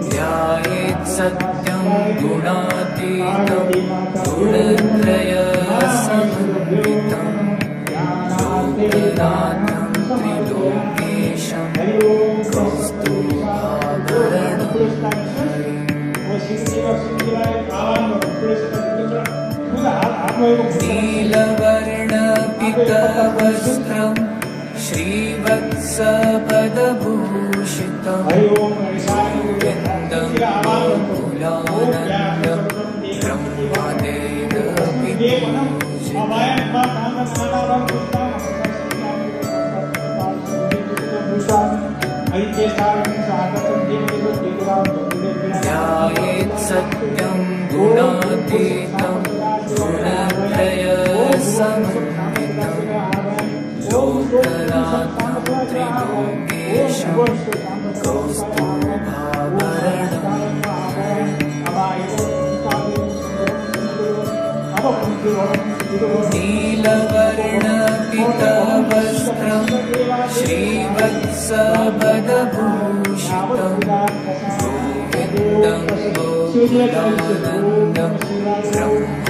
ध्यायेत् सत्यं गुणातीतं गुणत्रयसमन्वितं लोकनाथं त्रिलोकेशं कौस्तुभाभरणं नीलवर्णपितवस्त्रं श्रीवत्सपदभूषितं गोविन्दं गोकुलानन्दं ब्रह्मदेवपि ध्यायेत् सत्यं गुणातीतं गुणत्रयसमन्वितं लोकनाथं त्रिलोकेशं कौस्तुभाभरणं नीलवर्णपितवस्त्रं श्रीवत्सपदभूषितं गोविन्दं गोकुलानन्दं ब्रह्म